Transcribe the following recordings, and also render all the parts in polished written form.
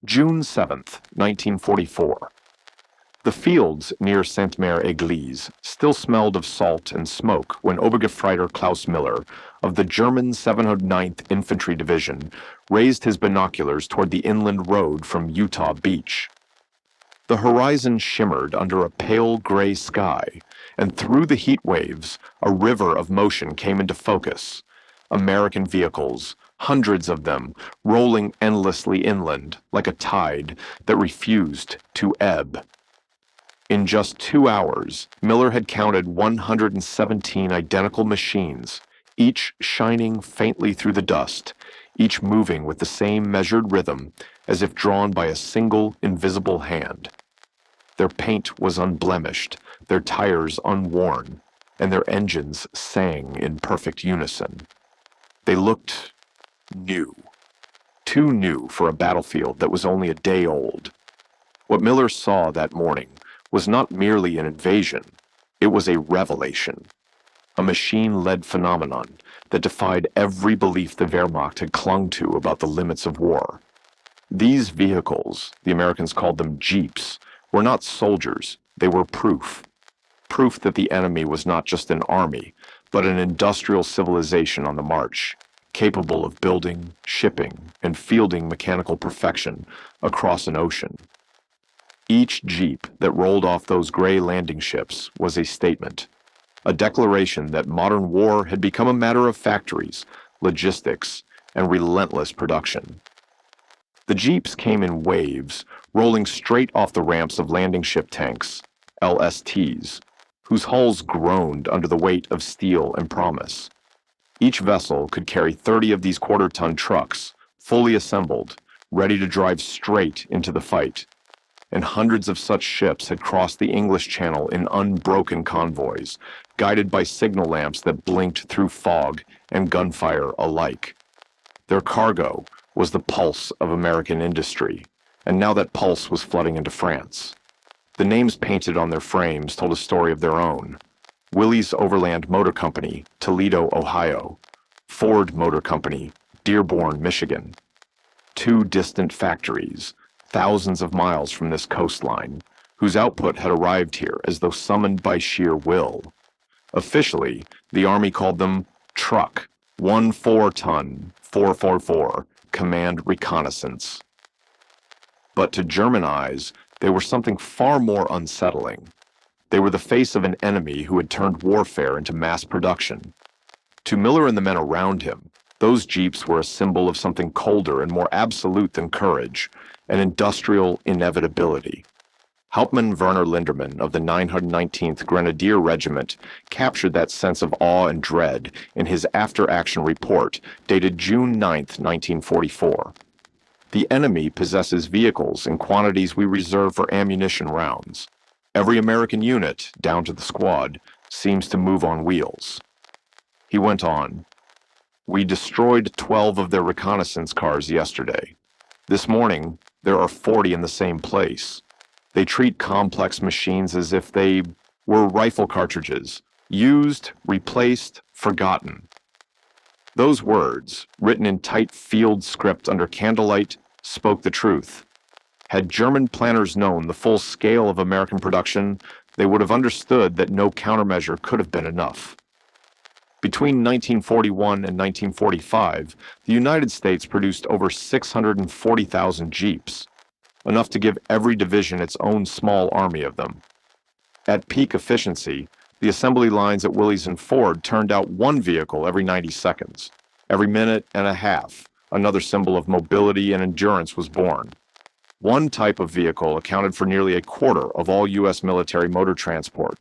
June 7th, 1944. The fields near Sainte-Mère-Église still smelled of salt and smoke when Obergefreiter Klaus Miller of the German 709th Infantry Division raised his binoculars toward the inland road from Utah Beach. The horizon shimmered under a pale gray sky, and through the heat waves, a river of motion came into focus. American vehicles, hundreds of them, rolling endlessly inland like a tide that refused to ebb. In just 2 hours, Miller had counted 117 identical machines, each shining faintly through the dust, each moving with the same measured rhythm as if drawn by a single invisible hand. Their paint was unblemished, their tires unworn, and their engines sang in perfect unison. They looked new, too new for a battlefield that was only a day old. What Miller saw that morning was not merely an invasion, it was a revelation, a machine-led phenomenon that defied every belief the Wehrmacht had clung to about the limits of war. These vehicles, the Americans called them jeeps, were not soldiers, they were proof. Proof that the enemy was not just an army, but an industrial civilization on the march, capable of building, shipping, and fielding mechanical perfection across an ocean. Each jeep that rolled off those gray landing ships was a statement, a declaration that modern war had become a matter of factories, logistics, and relentless production. The jeeps came in waves, rolling straight off the ramps of landing ship tanks, LSTs, whose hulls groaned under the weight of steel and promise. Each vessel could carry 30 of these quarter-ton trucks, fully assembled, ready to drive straight into the fight. And hundreds of such ships had crossed the English Channel in unbroken convoys, guided by signal lamps that blinked through fog and gunfire alike. Their cargo was the pulse of American industry, and now that pulse was flooding into France. The names painted on their frames told a story of their own. Willys Overland Motor Company, Toledo, Ohio. Ford Motor Company, Dearborn, Michigan. Two distant factories, thousands of miles from this coastline, whose output had arrived here as though summoned by sheer will. Officially, the Army called them Truck, 1 4-ton, 444, Command Reconnaissance. But to German eyes, they were something far more unsettling. They were the face of an enemy who had turned warfare into mass production. To Miller and the men around him, those jeeps were a symbol of something colder and more absolute than courage, an industrial inevitability. Hauptmann Werner Lindermann of the 919th Grenadier Regiment captured that sense of awe and dread in his after-action report dated June 9, 1944. The enemy possesses vehicles in quantities we reserve for ammunition rounds. Every American unit, down to the squad, seems to move on wheels. He went on, "We destroyed 12 of their reconnaissance cars yesterday. This morning, there are 40 in the same place. They treat complex machines as if they were rifle cartridges, used, replaced, forgotten." Those words, written in tight field script under candlelight, spoke the truth. Had German planners known the full scale of American production, they would have understood that no countermeasure could have been enough. Between 1941 and 1945, the United States produced over 640,000 jeeps, enough to give every division its own small army of them. At peak efficiency, the assembly lines at Willys and Ford turned out one vehicle every 90 seconds. Every minute and a half, another symbol of mobility and endurance was born. One type of vehicle accounted for nearly a quarter of all U.S. military motor transport.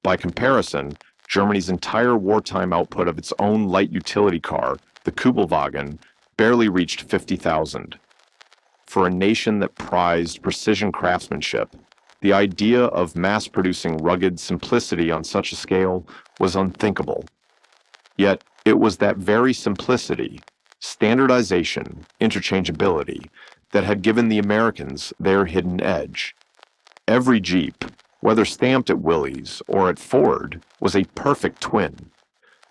By comparison, Germany's entire wartime output of its own light utility car, the Kübelwagen, barely reached 50,000. For a nation that prized precision craftsmanship, the idea of mass-producing rugged simplicity on such a scale was unthinkable. Yet, it was that very simplicity, standardization, interchangeability, that had given the Americans their hidden edge. Every Jeep, whether stamped at Willys or at Ford, was a perfect twin.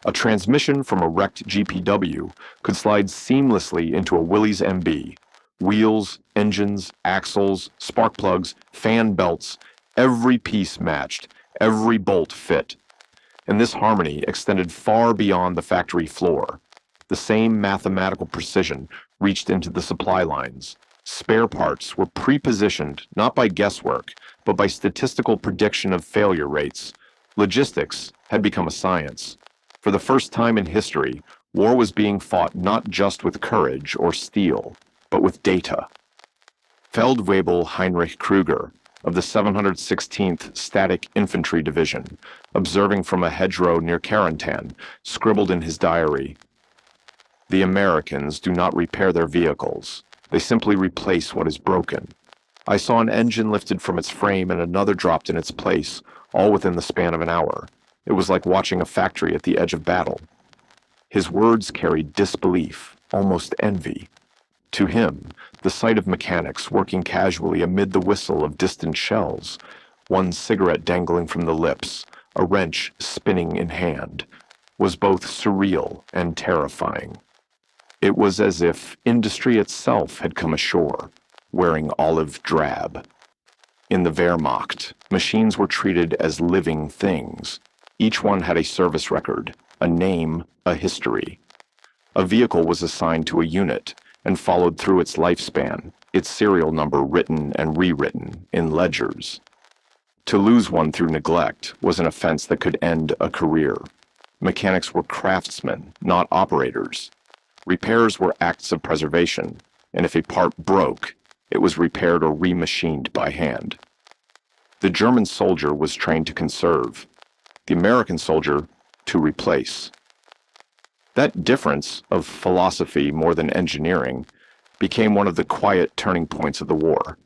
A transmission from a wrecked GPW could slide seamlessly into a Willys MB, Wheels, engines, axles, spark plugs, fan belts, every piece matched, every bolt fit. And this harmony extended far beyond the factory floor. The same mathematical precision reached into the supply lines. Spare parts were pre-positioned not by guesswork, but by statistical prediction of failure rates. Logistics had become a science. For the first time in history, war was being fought not just with courage or steel, but with data. Feldwebel Heinrich Krüger of the 716th Static Infantry Division, observing from a hedgerow near Carentan, scribbled in his diary, "The Americans do not repair their vehicles. They simply replace what is broken. I saw an engine lifted from its frame and another dropped in its place, all within the span of an hour. It was like watching a factory at the edge of battle." His words carried disbelief, almost envy. To him, the sight of mechanics working casually amid the whistle of distant shells, one cigarette dangling from the lips, a wrench spinning in hand, was both surreal and terrifying. It was as if industry itself had come ashore, wearing olive drab. In the Wehrmacht, machines were treated as living things. Each one had a service record, a name, a history. A vehicle was assigned to a unit and followed through its lifespan, its serial number written and rewritten in ledgers. To lose one through neglect was an offense that could end a career. Mechanics were craftsmen, not operators. Repairs were acts of preservation, and if a part broke, it was repaired or remachined by hand. The German soldier was trained to conserve, the American soldier to replace. That difference of philosophy more than engineering became one of the quiet turning points of the war.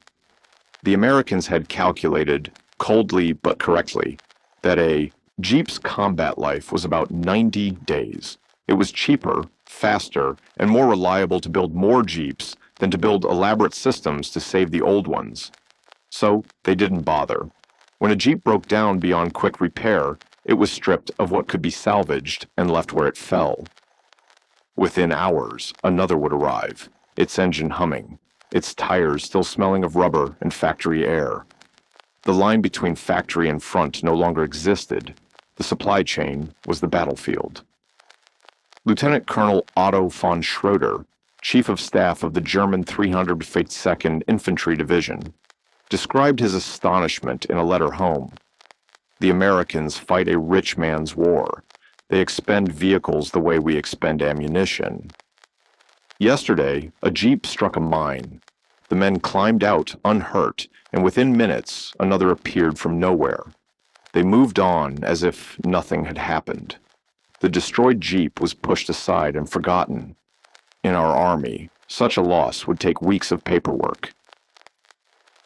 The Americans had calculated, coldly but correctly, that a Jeep's combat life was about 90 days. It was cheaper, faster, and more reliable to build more Jeeps than to build elaborate systems to save the old ones. So they didn't bother. When a Jeep broke down beyond quick repair, it was stripped of what could be salvaged and left where it fell. Within hours, another would arrive, its engine humming, its tires still smelling of rubber and factory air. The line between factory and front no longer existed. The supply chain was the battlefield. Lieutenant Colonel Otto von Schroeder, Chief of Staff of the German 352nd Infantry Division, described his astonishment in a letter home. "The Americans fight a rich man's war. They expend vehicles the way we expend ammunition. Yesterday, a Jeep struck a mine. The men climbed out unhurt, and within minutes, another appeared from nowhere. They moved on as if nothing had happened. The destroyed Jeep was pushed aside and forgotten. In our army, such a loss would take weeks of paperwork."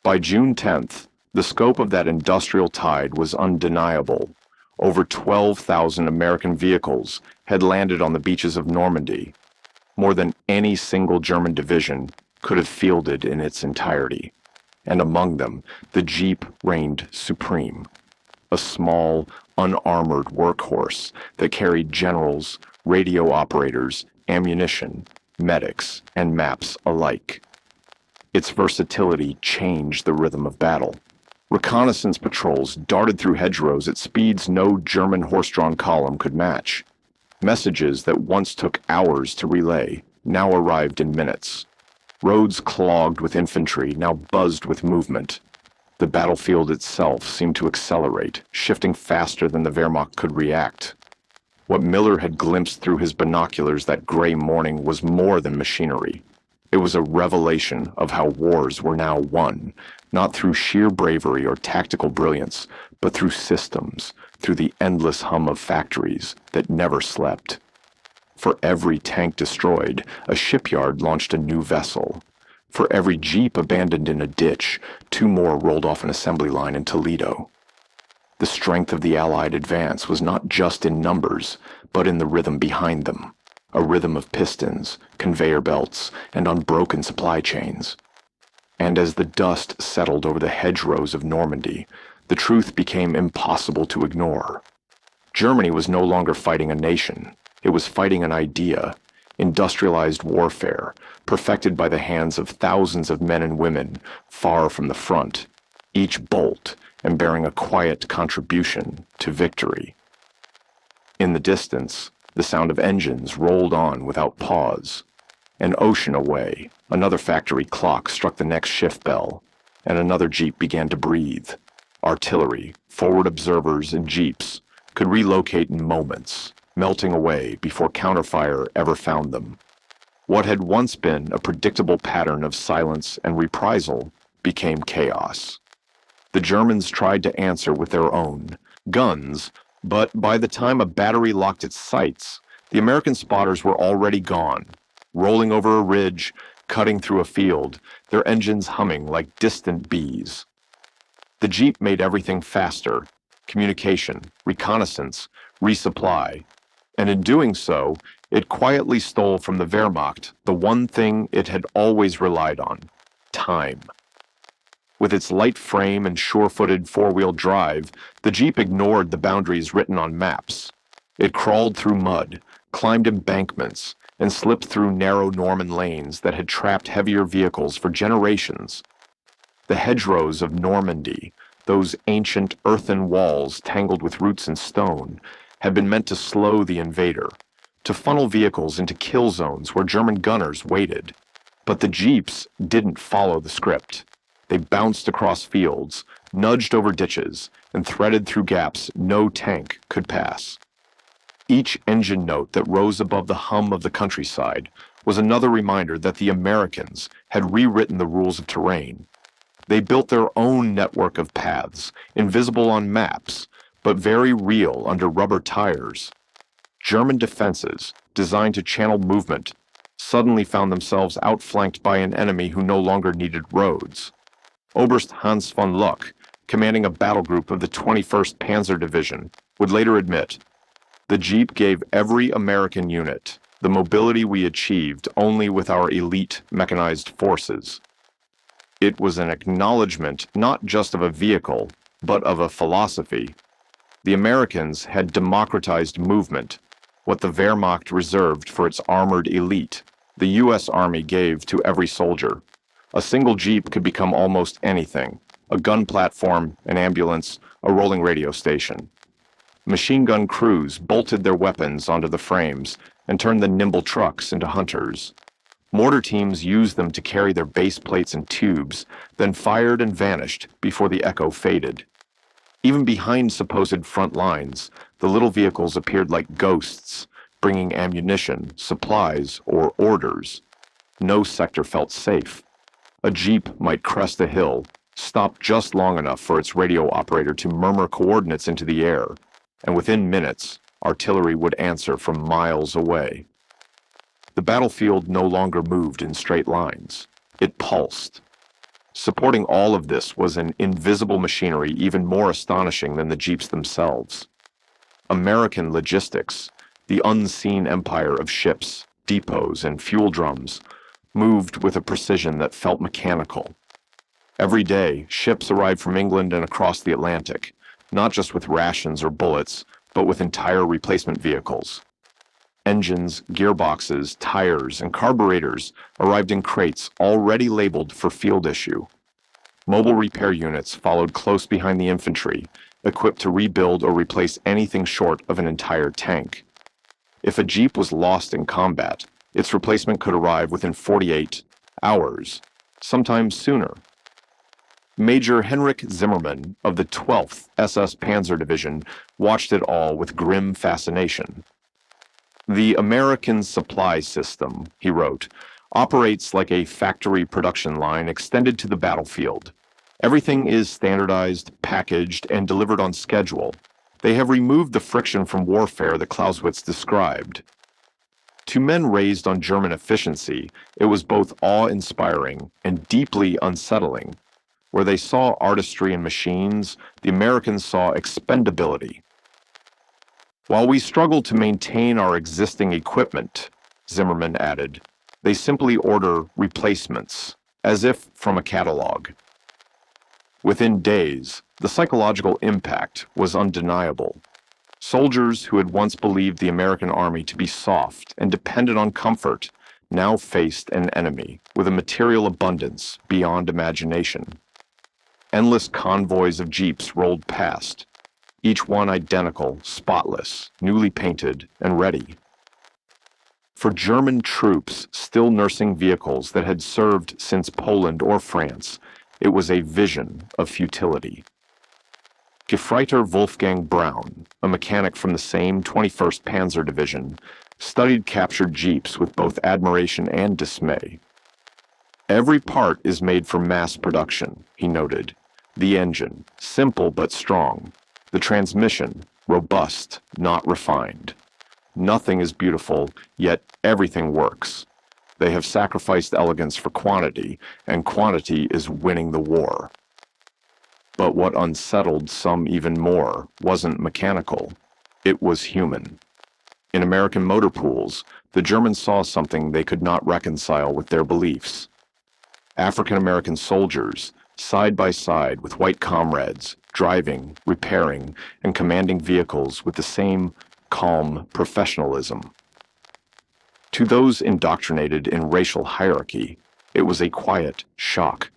By June 10th, the scope of that industrial tide was undeniable. Over 12,000 American vehicles had landed on the beaches of Normandy, more than any single German division could have fielded in its entirety. And among them, the Jeep reigned supreme. A small, unarmored workhorse that carried generals, radio operators, ammunition, medics, and maps alike. Its versatility changed the rhythm of battle. Reconnaissance patrols darted through hedgerows at speeds no German horse-drawn column could match. Messages that once took hours to relay now arrived in minutes. Roads clogged with infantry now buzzed with movement. The battlefield itself seemed to accelerate, shifting faster than the Wehrmacht could react. What Miller had glimpsed through his binoculars that gray morning was more than machinery. It was a revelation of how wars were now won, not through sheer bravery or tactical brilliance, but through systems, through the endless hum of factories that never slept. For every tank destroyed, a shipyard launched a new vessel. For every Jeep abandoned in a ditch, 2 more rolled off an assembly line in Toledo. The strength of the Allied advance was not just in numbers, but in the rhythm behind them. A rhythm of pistons, conveyor belts, and unbroken supply chains. And as the dust settled over the hedgerows of Normandy, the truth became impossible to ignore. Germany was no longer fighting a nation. It was fighting an idea, industrialized warfare, perfected by the hands of thousands of men and women far from the front, each bolt and bearing a quiet contribution to victory. In the distance, the sound of engines rolled on without pause. An ocean away, another factory clock struck the next shift bell, and another jeep began to breathe. Artillery, forward observers, and jeeps could relocate in moments, melting away before counterfire ever found them. What had once been a predictable pattern of silence and reprisal became chaos. The Germans tried to answer with their own guns, but by the time a battery locked its sights, the American spotters were already gone, rolling over a ridge, cutting through a field, their engines humming like distant bees. The jeep made everything faster: communication, reconnaissance, resupply, and in doing so, it quietly stole from the Wehrmacht the one thing it had always relied on: time. With its light frame and sure-footed four-wheel drive, the Jeep ignored the boundaries written on maps. It crawled through mud, climbed embankments, and slipped through narrow Norman lanes that had trapped heavier vehicles for generations. The hedgerows of Normandy, those ancient earthen walls tangled with roots and stone, had been meant to slow the invader, to funnel vehicles into kill zones where German gunners waited. But the Jeeps didn't follow the script. They bounced across fields, nudged over ditches, and threaded through gaps no tank could pass. Each engine note that rose above the hum of the countryside was another reminder that the Americans had rewritten the rules of terrain. They built their own network of paths, invisible on maps, but very real under rubber tires. German defenses, designed to channel movement, suddenly found themselves outflanked by an enemy who no longer needed roads. Oberst Hans von Luck, commanding a battle group of the 21st Panzer Division, would later admit, "The Jeep gave every American unit the mobility we achieved only with our elite mechanized forces." It was an acknowledgement not just of a vehicle, but of a philosophy. The Americans had democratized movement. What the Wehrmacht reserved for its armored elite, the U.S. Army gave to every soldier. A single Jeep could become almost anything: a gun platform, an ambulance, a rolling radio station. Machine gun crews bolted their weapons onto the frames and turned the nimble trucks into hunters. Mortar teams used them to carry their base plates and tubes, then fired and vanished before the echo faded. Even behind supposed front lines, the little vehicles appeared like ghosts, bringing ammunition, supplies, or orders. No sector felt safe. A Jeep might crest a hill, stop just long enough for its radio operator to murmur coordinates into the air, and within minutes, artillery would answer from miles away. The battlefield no longer moved in straight lines. It pulsed. Supporting all of this was an invisible machinery even more astonishing than the Jeeps themselves. American logistics, the unseen empire of ships, depots, and fuel drums, moved with a precision that felt mechanical. Every day, ships arrived from England and across the Atlantic, not just with rations or bullets, but with entire replacement vehicles. Engines, gearboxes, tires, and carburetors arrived in crates already labeled for field issue. Mobile repair units followed close behind the infantry, equipped to rebuild or replace anything short of an entire tank. If a Jeep was lost in combat, its replacement could arrive within 48 hours, sometimes sooner. Major Henrik Zimmermann of the 12th SS Panzer Division watched it all with grim fascination. "The American supply system," he wrote, "operates like a factory production line extended to the battlefield. Everything is standardized, packaged, and delivered on schedule. They have removed the friction from warfare that Clausewitz described." To men raised on German efficiency, it was both awe-inspiring and deeply unsettling. Where they saw artistry in machines, the Americans saw expendability. "While we struggle to maintain our existing equipment," Zimmermann added, "they simply order replacements, as if from a catalog." Within days, the psychological impact was undeniable. Soldiers who had once believed the American army to be soft and dependent on comfort now faced an enemy with a material abundance beyond imagination. Endless convoys of jeeps rolled past, each one identical, spotless, newly painted, and ready. For German troops still nursing vehicles that had served since Poland or France, it was a vision of futility. Gefreiter Wolfgang Braun, a mechanic from the same 21st Panzer Division, studied captured jeeps with both admiration and dismay. Every part is made for mass production, he noted. The engine, simple but strong. The transmission, robust, not refined. Nothing is beautiful, yet everything works. They have sacrificed elegance for quantity, and quantity is winning the war. But what unsettled some even more wasn't mechanical. It was human. In American motor pools, the Germans saw something they could not reconcile with their beliefs. African American soldiers, side by side with white comrades, driving, repairing, and commanding vehicles with the same calm professionalism. To those indoctrinated in racial hierarchy, it was a quiet shock.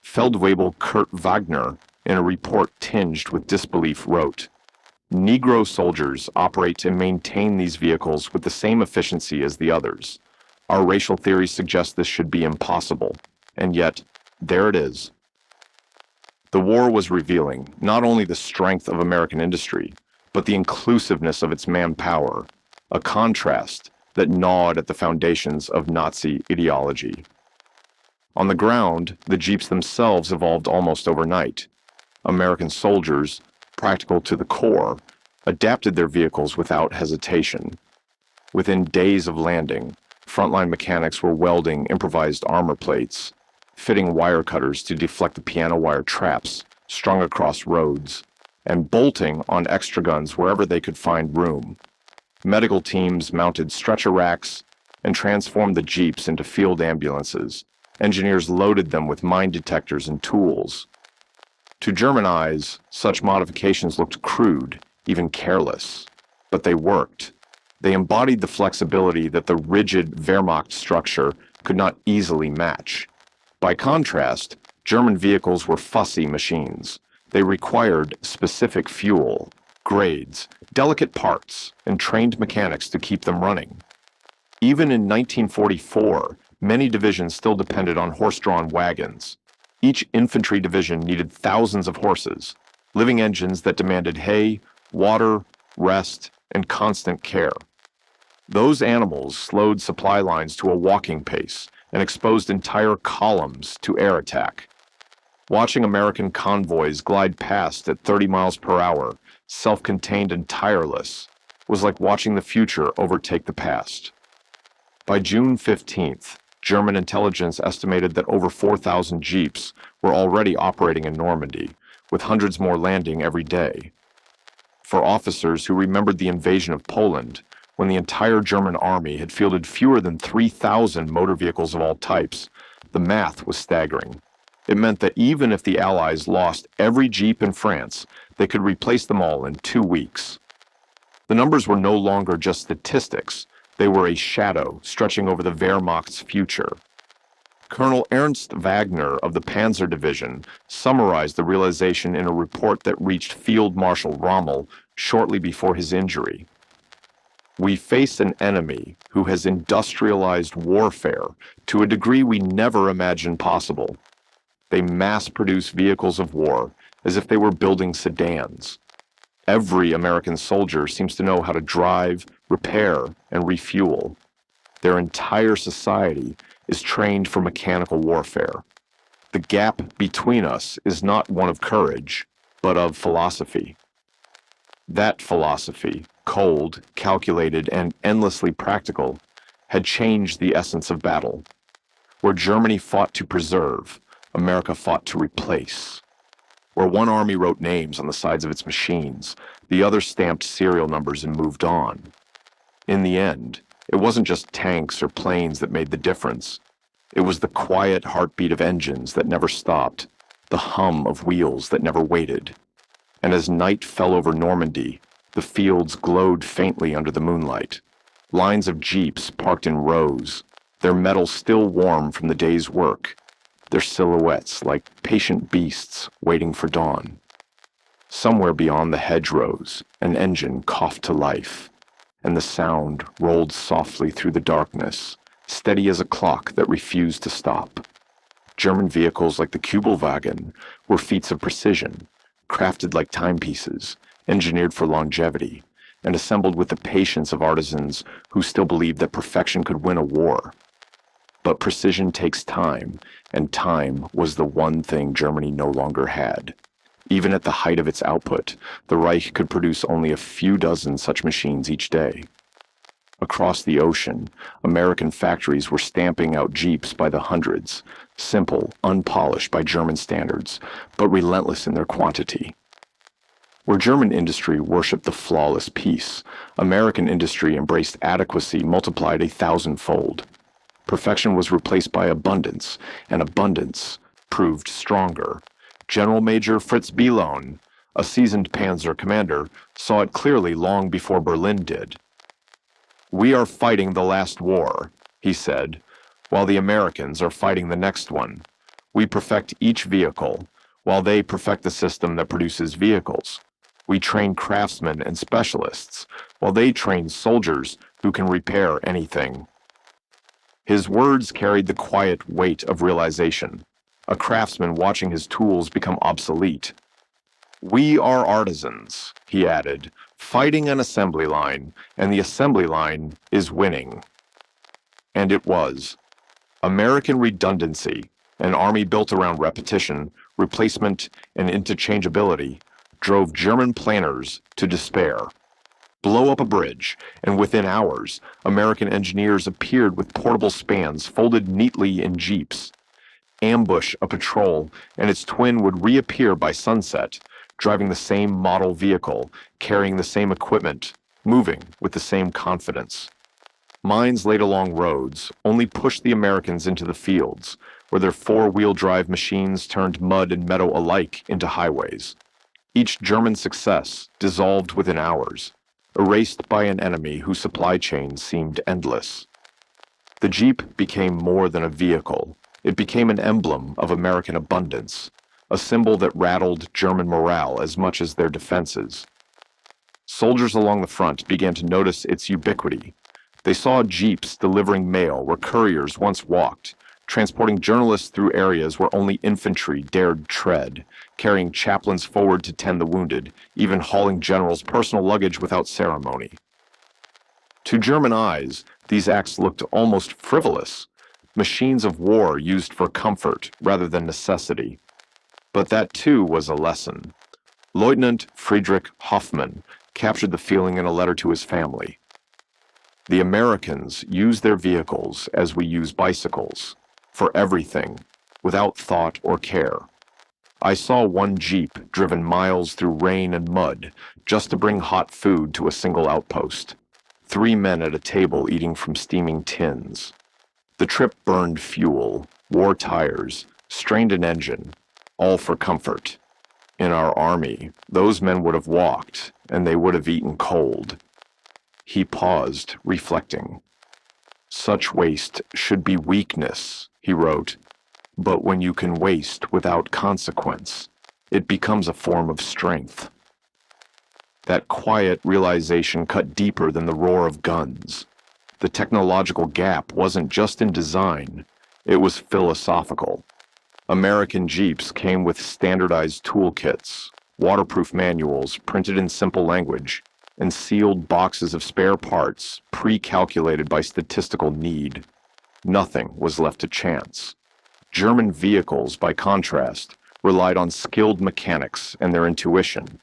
Feldwebel Kurt Wagner, in a report tinged with disbelief, wrote, "Negro soldiers operate and maintain these vehicles with the same efficiency as the others. Our racial theories suggest this should be impossible, and yet, there it is." The war was revealing not only the strength of American industry, but the inclusiveness of its manpower, a contrast that gnawed at the foundations of Nazi ideology. On the ground, the jeeps themselves evolved almost overnight. American soldiers, practical to the core, adapted their vehicles without hesitation. Within days of landing, frontline mechanics were welding improvised armor plates, fitting wire cutters to deflect the piano wire traps strung across roads, and bolting on extra guns wherever they could find room. Medical teams mounted stretcher racks and transformed the jeeps into field ambulances. Engineers loaded them with mine detectors and tools. To German eyes, such modifications looked crude, even careless, but they worked. They embodied the flexibility that the rigid Wehrmacht structure could not easily match. By contrast, German vehicles were fussy machines. They required specific fuel, grades, delicate parts, and trained mechanics to keep them running. Even in 1944, many divisions still depended on horse-drawn wagons. Each infantry division needed thousands of horses, living engines that demanded hay, water, rest, and constant care. Those animals slowed supply lines to a walking pace and exposed entire columns to air attack. Watching American convoys glide past at 30 miles per hour, self-contained and tireless, was like watching the future overtake the past. By June 15th, German intelligence estimated that over 4,000 jeeps were already operating in Normandy, with hundreds more landing every day. For officers who remembered the invasion of Poland, when the entire German army had fielded fewer than 3,000 motor vehicles of all types, the math was staggering. It meant that even if the Allies lost every jeep in France, they could replace them all in 2 weeks. The numbers were no longer just statistics. They were a shadow stretching over the Wehrmacht's future. Colonel Ernst Wagner of the Panzer Division summarized the realization in a report that reached Field Marshal Rommel shortly before his injury. "We face an enemy who has industrialized warfare to a degree we never imagined possible. They mass-produce vehicles of war as if they were building sedans. Every American soldier seems to know how to drive, repair, and refuel. Their entire society is trained for mechanical warfare. The gap between us is not one of courage, but of philosophy. That philosophy, cold, calculated, and endlessly practical, had changed the essence of battle. Where Germany fought to preserve, America fought to replace. Where one army wrote names on the sides of its machines, the other stamped serial numbers and moved on. In the end, it wasn't just tanks or planes that made the difference. It was the quiet heartbeat of engines that never stopped, the hum of wheels that never waited. And as night fell over Normandy, The fields glowed faintly under the moonlight. Lines of jeeps parked in rows, their metal still warm from the day's work, their silhouettes like patient beasts waiting for dawn. Somewhere beyond the hedgerows, an engine coughed to life, and the sound rolled softly through the darkness, steady as a clock that refused to stop. German vehicles like the Kübelwagen were feats of precision, crafted like timepieces, engineered for longevity, and assembled with the patience of artisans who still believed that perfection could win a war. But precision takes time, and time was the one thing Germany no longer had. Even at the height of its output, the Reich could produce only a few dozen such machines each day. Across the ocean, American factories were stamping out jeeps by the hundreds, simple, unpolished by German standards, but relentless in their quantity. Where German industry worshipped the flawless piece, American industry embraced adequacy multiplied 1,000-fold. Perfection was replaced by abundance, and abundance proved stronger. General Major Fritz Bielohn, a seasoned panzer commander, saw it clearly long before Berlin did. "We are fighting the last war," he said, "while the Americans are fighting the next one. We perfect each vehicle, while they perfect the system that produces vehicles. We train craftsmen and specialists, while they train soldiers who can repair anything." His words carried the quiet weight of realization, a craftsman watching his tools become obsolete. "We are artisans," he added, "fighting an assembly line, and the assembly line is winning." And it was. American redundancy, an army built around repetition, replacement, and interchangeability, drove German planners to despair. Blow up a bridge, and within hours, American engineers appeared with portable spans folded neatly in jeeps. Ambush a patrol, and its twin would reappear by sunset, driving the same model vehicle, carrying the same equipment, moving with the same confidence. Mines laid along roads only pushed the Americans into the fields, where their four-wheel drive machines turned mud and meadow alike into highways. Each German success dissolved within hours, erased by an enemy whose supply chain seemed endless. The Jeep became more than a vehicle. It became an emblem of American abundance, a symbol that rattled German morale as much as their defenses. Soldiers along the front began to notice its ubiquity. They saw jeeps delivering mail where couriers once walked, transporting journalists through areas where only infantry dared tread, carrying chaplains forward to tend the wounded, even hauling generals' personal luggage without ceremony. To German eyes, these acts looked almost frivolous, machines of war used for comfort rather than necessity. But that too was a lesson. Lieutenant Friedrich Hoffmann captured the feeling in a letter to his family. The Americans use their vehicles as we use bicycles, for everything, without thought or care. I saw one jeep driven miles through rain and mud just to bring hot food to a single outpost. 3 men at a table eating from steaming tins. The trip burned fuel, wore tires, strained an engine, all for comfort. In our army, those men would have walked, and they would have eaten cold. He paused, reflecting. "Such waste should be weakness," he wrote, "but when you can waste without consequence, it becomes a form of strength." That quiet realization cut deeper than the roar of guns. The technological gap wasn't just in design, it was philosophical. American Jeeps came with standardized toolkits, waterproof manuals printed in simple language, and sealed boxes of spare parts pre-calculated by statistical need. Nothing was left to chance. German vehicles, by contrast, relied on skilled mechanics and their intuition.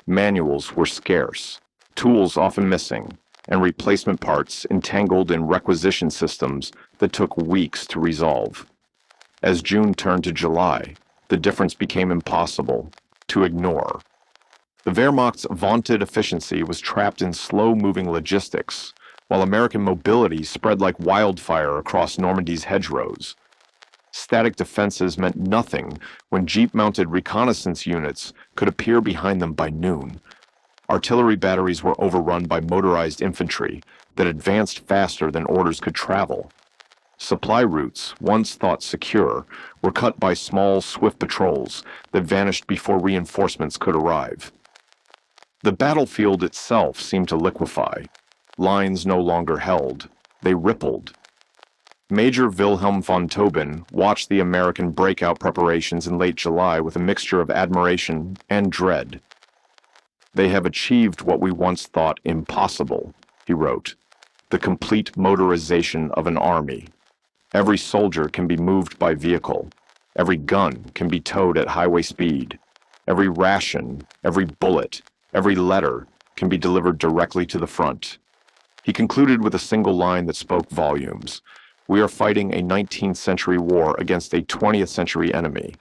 Manuals were scarce, tools often missing, and replacement parts entangled in requisition systems that took weeks to resolve. As June turned to July, the difference became impossible to ignore. The Wehrmacht's vaunted efficiency was trapped in slow-moving logistics, while American mobility spread like wildfire across Normandy's hedgerows. Static defenses meant nothing when jeep-mounted reconnaissance units could appear behind them by noon. Artillery batteries were overrun by motorized infantry that advanced faster than orders could travel. Supply routes, once thought secure, were cut by small, swift patrols that vanished before reinforcements could arrive. The battlefield itself seemed to liquefy. Lines no longer held. They rippled. Major Wilhelm von Tobin watched the American breakout preparations in late July with a mixture of admiration and dread. "They have achieved what we once thought impossible," he wrote, "the complete motorization of an army. Every soldier can be moved by vehicle. Every gun can be towed at highway speed. Every ration, every bullet, every letter can be delivered directly to the front." He concluded with a single line that spoke volumes. "We are fighting a 19th century war against a 20th century enemy."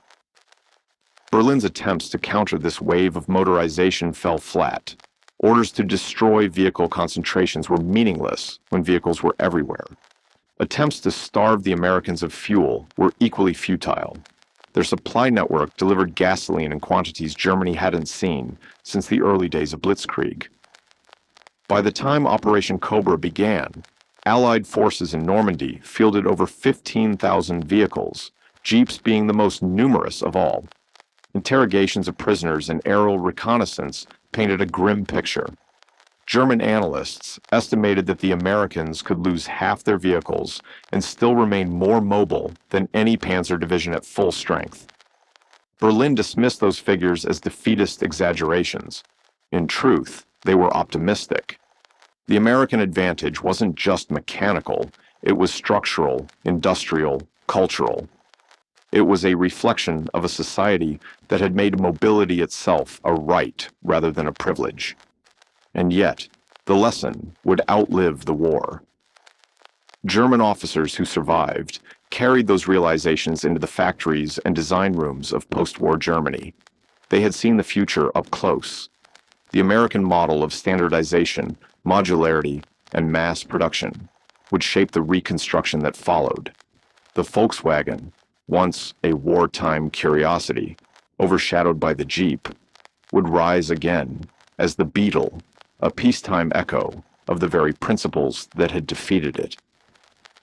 Berlin's attempts to counter this wave of motorization fell flat. Orders to destroy vehicle concentrations were meaningless when vehicles were everywhere. Attempts to starve the Americans of fuel were equally futile. Their supply network delivered gasoline in quantities Germany hadn't seen since the early days of Blitzkrieg. By the time Operation Cobra began, Allied forces in Normandy fielded over 15,000 vehicles, jeeps being the most numerous of all. Interrogations of prisoners and aerial reconnaissance painted a grim picture. German analysts estimated that the Americans could lose half their vehicles and still remain more mobile than any panzer division at full strength. Berlin dismissed those figures as defeatist exaggerations. In truth, they were optimistic. The American advantage wasn't just mechanical, it was structural, industrial, cultural. It was a reflection of a society that had made mobility itself a right rather than a privilege. And yet, the lesson would outlive the war. German officers who survived carried those realizations into the factories and design rooms of post-war Germany. They had seen the future up close. The American model of standardization, modularity, and mass production would shape the reconstruction that followed. The Volkswagen, once a wartime curiosity, overshadowed by the Jeep, would rise again as the Beetle, a peacetime echo of the very principles that had defeated it.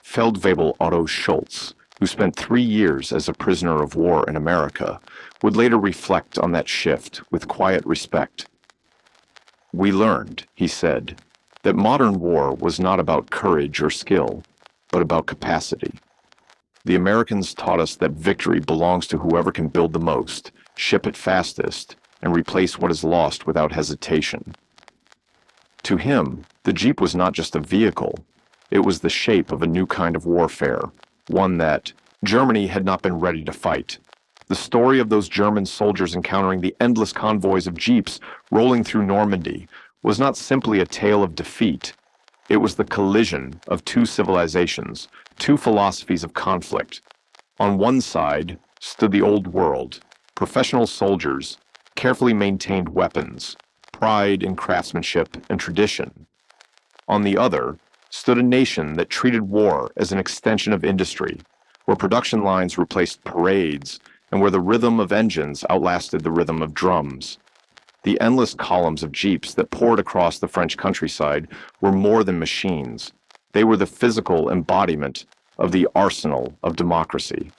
Feldwebel Otto Schultz, who spent 3 years as a prisoner of war in America, would later reflect on that shift with quiet respect. "We learned," he said, "that modern war was not about courage or skill, but about capacity. The Americans taught us that victory belongs to whoever can build the most, ship it fastest, and replace what is lost without hesitation." To him, the Jeep was not just a vehicle. It was the shape of a new kind of warfare, one that Germany had not been ready to fight. The story of those German soldiers encountering the endless convoys of Jeeps rolling through Normandy was not simply a tale of defeat. It was the collision of two civilizations, two philosophies of conflict. On one side stood the old world, professional soldiers, carefully maintained weapons, pride in craftsmanship and tradition. On the other stood a nation that treated war as an extension of industry, where production lines replaced parades and where the rhythm of engines outlasted the rhythm of drums. The endless columns of jeeps that poured across the French countryside were more than machines. They were the physical embodiment of the arsenal of democracy.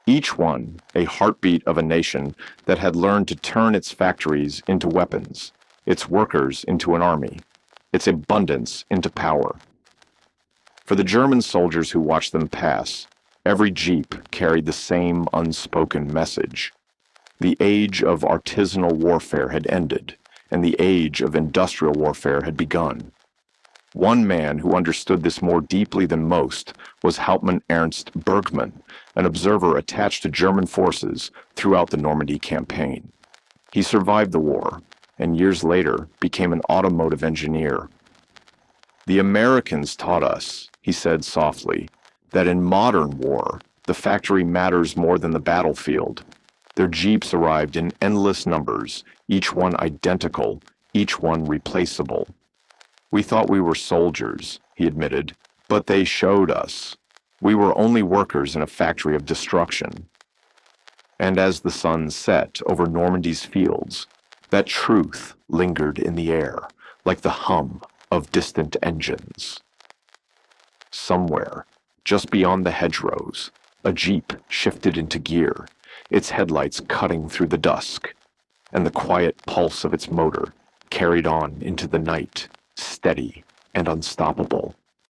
Each one a heartbeat of a nation that had learned to turn its factories into weapons, its workers into an army, its abundance into power. For the German soldiers who watched them pass, every jeep carried the same unspoken message. The age of artisanal warfare had ended, and the age of industrial warfare had begun. One man who understood this more deeply than most was Hauptmann Ernst Bergmann, an observer attached to German forces throughout the Normandy campaign. He survived the war, and years later became an automotive engineer. "The Americans taught us," he said softly, "that in modern war, the factory matters more than the battlefield. Their jeeps arrived in endless numbers, each one identical, each one replaceable. We thought we were soldiers," he admitted, "but they showed us. We were only workers in a factory of destruction." And as the sun set over Normandy's fields, That truth lingered in the air, like the hum of distant engines. Somewhere, just beyond the hedgerows, a jeep shifted into gear, its headlights cutting through the dusk, and the quiet pulse of its motor carried on into the night, steady and unstoppable.